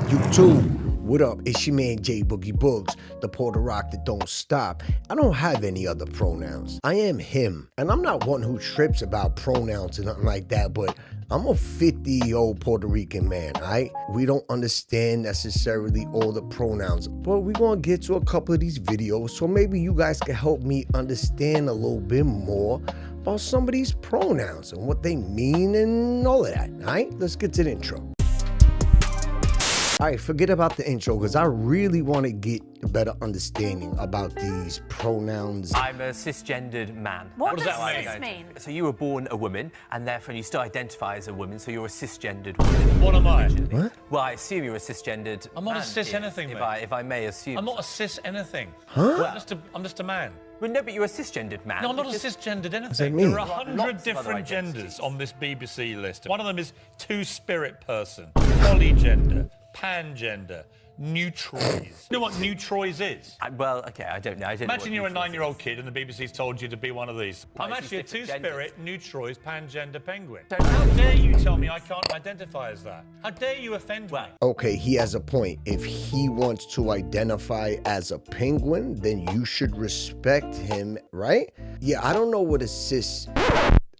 YouTube, what up? It's your man J Boogie Boogs, the Puerto Rock that don't stop. I don't have any other pronouns. I am him. And I'm not one who trips about pronouns and nothing like that, but I'm a 50-year-old Puerto Rican man, alright? We don't understand necessarily all the pronouns, but we're gonna get to a couple of these videos, so maybe you guys can help me understand a little bit more about some of these pronouns and what they mean and all of that, alright? Let's get to the intro. All right, forget about the intro because I really want to get a better understanding about these pronouns. I'm a cisgendered man. What does cis mean? So you were born a woman, and therefore you still identify as a woman, so you're a cisgendered woman. What am I? What? Well, I assume you're a cisgendered I'm not man, a cis anything, mate. if I may assume. I'm not a cis anything. Huh? Well, I'm just a man. Well, no, but you're a cisgendered man. No, I'm not a cisgendered that anything. mean? There are Lots 100 of different other genders identities. on this BBC list. One of them is two-spirit person, polygender, pangender, neutrois. You know what neutrois is? Well, okay, I don't know. I don't know Imagine what you're a neutrois 9-year-old is. kid and the BBC's told you to be one of these. I'm it's actually a different two-spirit, neutrois, pangender penguin. Don't- How dare you tell me I can't identify as that? How dare you offend me? Okay, he has a point. If he wants to identify as a penguin, then you should respect him, right? Yeah, I don't know what a cis...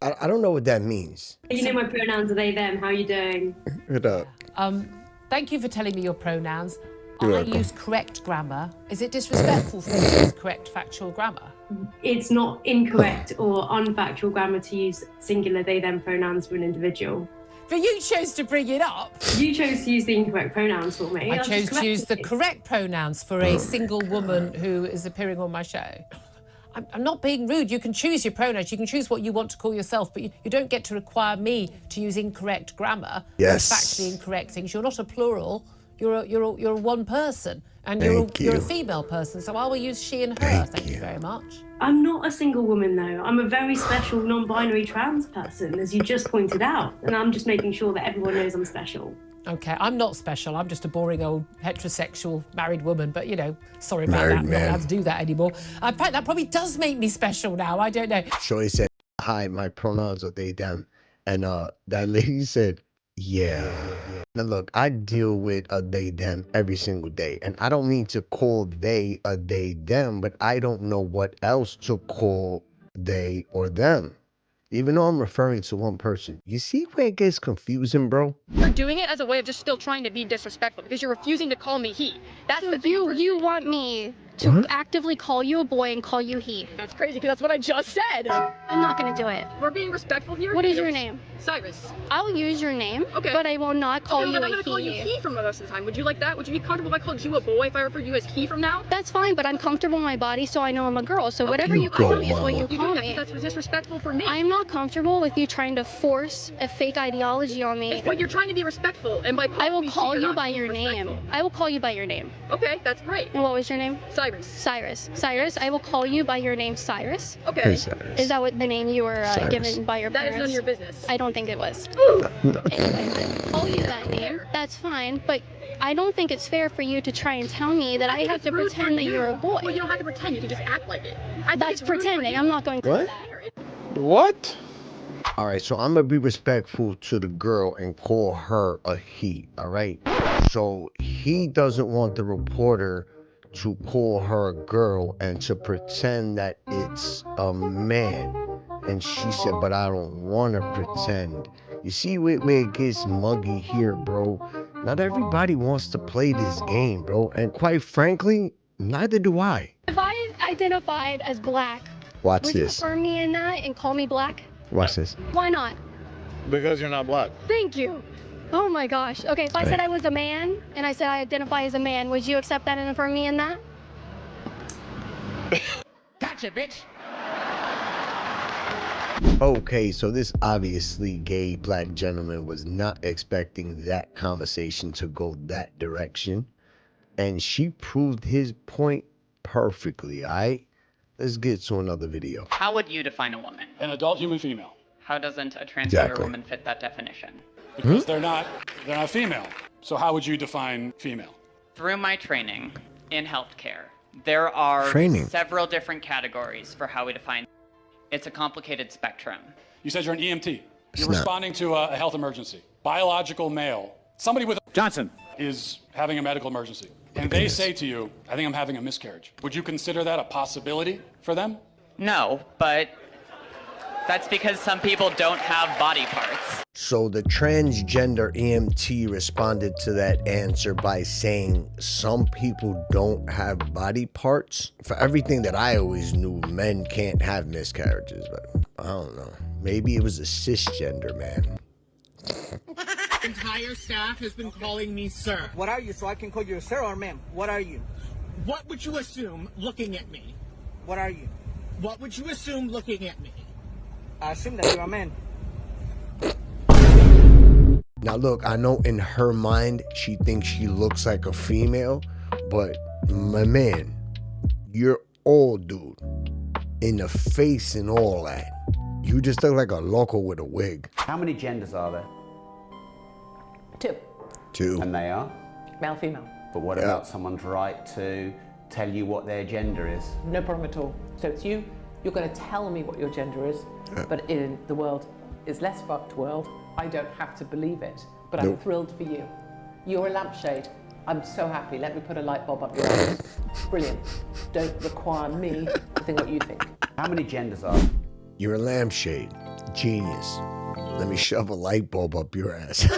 I don't know what that means. You know my pronouns are they, them. How are you doing? What up? Thank you for telling me your pronouns. You're I welcome. use correct grammar. Is it disrespectful for me to use correct factual grammar? It's not incorrect or unfactual grammar to use singular they, them pronouns for an individual. But you chose to bring it up. You chose to use the incorrect pronouns for me. I I've chose just to use the corrected it. correct pronouns for a single woman who is appearing on my show. I'm not being rude. You can choose your pronouns. You can choose what you want to call yourself, but you don't get to require me to use incorrect grammar. Yes. Or factually incorrect things. You're not a plural. You're a one person, and Thank you're a you. female person. So I will use she and her. Thank you very much. I'm not a single woman though. I'm a very special non-binary trans person, as you just pointed out. And I'm just making sure that everyone knows I'm special. Okay, I'm not special. I'm just a boring old heterosexual married woman. But, you know, sorry about Married that. I'm man. not allowed to do that anymore. In fact, that probably does make me special now. I don't know. Shorty said, hi, my pronouns are they, them. And that lady said, yeah. Now look, I deal with a they, them every single day. And I don't mean to call they a they, them, but I don't know what else to call they or them. Even though I'm referring to one person. You see where it gets confusing, bro? You're doing it as a way of just still trying to be disrespectful because you're refusing to call me he. That's So the thing. you want me to actively call you a boy and call you he? That's crazy because that's what I just said. I'm not gonna do it. We're being respectful here. What is your name? Cyrus. I'll use your name, Okay. but I will not call Okay, you then I'm a gonna call you he. he from the rest of the time. Would you like that? Would you be comfortable if I called you a boy if I referred you as he from now? That's fine, but I'm comfortable in my body, so I know I'm a girl. So whatever You you call go, me is what mama. you call That's me. that's disrespectful for me. I'm not comfortable with you trying to force a fake ideology on me. But you're trying to be respectful, and by I calling will me call she, you you're by not your being name. respectful. I will call you by your name. Okay, that's great. And what was your name? Cyrus. Cyrus. Cyrus, I will call you by your name, Cyrus. Okay. Is that what the name you were Cyrus. given by your That is parents? none of your business. I don't think it was. Anyway, I'll call you that name. That's fine, but I don't think it's fair for you to try and tell me that I have to Rude for pretend that you. you're a boy. Well, you don't have to pretend. You can just act like it. I think That's it's rude for pretending. you. I'm not going to What? do that. What? All right, so I'm gonna be respectful to the girl and call her a he, all right? So he doesn't want the reporter to call her a girl and to pretend that it's a man. And she said, but I don't want to pretend. You see where it gets muggy here, bro? Not everybody wants to play this game, bro. And quite frankly, neither do I. If I identified as black, Watch would you this. affirm me in that and call me black? Watch this. Why not? Because you're not black. Thank you. Oh my gosh. Okay, if I said I was a man and I said I identify as a man, would you accept that and affirm me in that? Gotcha, bitch. Okay, so this obviously gay black gentleman was not expecting that conversation to go that direction. And she proved his point perfectly, all right? Let's get to another video. How would you define a woman? An adult human female. How doesn't a transgender Exactly. woman fit that definition? Because they're not female. So how would you define female? Through my training in healthcare, there are Training. several different categories for how we define. It's a complicated spectrum. You said you're an EMT. It's You're not. responding to a health emergency. Biological male. Somebody with Johnson. is having a medical emergency, and they say to you, I think I'm having a miscarriage, would you consider that a possibility for them? No, but that's because some people don't have body parts. So the transgender EMT responded to that answer by saying some people don't have body parts. For everything that I always knew, men can't have miscarriages, but I don't know. Maybe it was a cisgender man. Entire staff has been calling me sir. What are you, so I can call you sir or ma'am? What are you? What would you assume looking at me? What are you? What would you assume looking at me? I assume that you're a man. Now look, I know in her mind she thinks she looks like a female, but my man, you're old, dude. In the face and all that. You just look like a loco with a wig. How many genders are there? 2. 2. And they are? Male, female. But what about someone's right to tell you what their gender is? No problem at all. So it's you, you're going to tell me what your gender is, but in the world is less fucked world, I don't have to believe it, but I'm thrilled for you. You're a lampshade. I'm so happy. Let me put a light bulb up your ass. Brilliant. Don't require me to think what you think. How many genders are there? You're a lampshade. Genius. Let me shove a light bulb up your ass.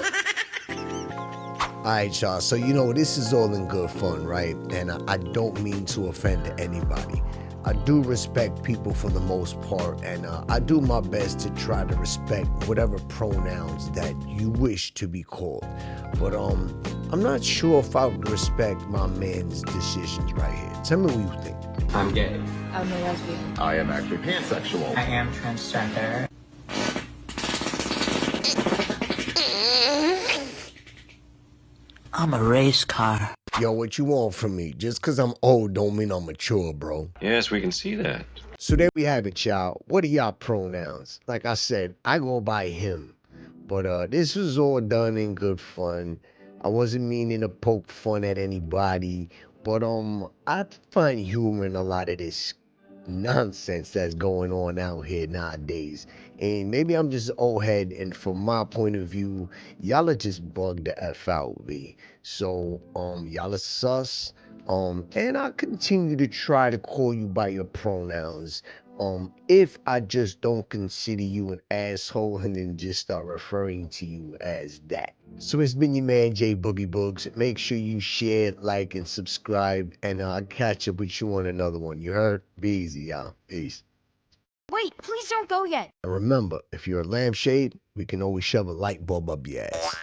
Alright, y'all. So, you know, this is all in good fun, right? And I don't mean to offend anybody. I do respect people for the most part, and I do my best to try to respect whatever pronouns that you wish to be called. But I'm not sure if I would respect my man's decisions right here. Tell me what you think. I'm gay. I'm a lesbian. I am actually pansexual. I am transgender. I'm a race car. Yo, what you want from me? Just because I'm old don't mean I'm mature, bro. Yes, we can see that. So there we have it, y'all. What are y'all pronouns? Like I said, I go by him. But this was all done in good fun. I wasn't meaning to poke fun at anybody. But I find humor in a lot of this nonsense that's going on out here nowadays. And maybe I'm just old head, and from my point of view, y'all are just bugged the F out, B. So y'all are sus. And I'll continue to try to call you by your pronouns. If I just don't consider you an asshole and then just start referring to you as that. So it's been your man, Boogie Boogs. Make sure you share, like, and subscribe, and I'll catch up with you on another one. You heard? Be easy, y'all. Peace. Wait, please don't go yet. And remember, if you're a lampshade, we can always shove a light bulb up your ass.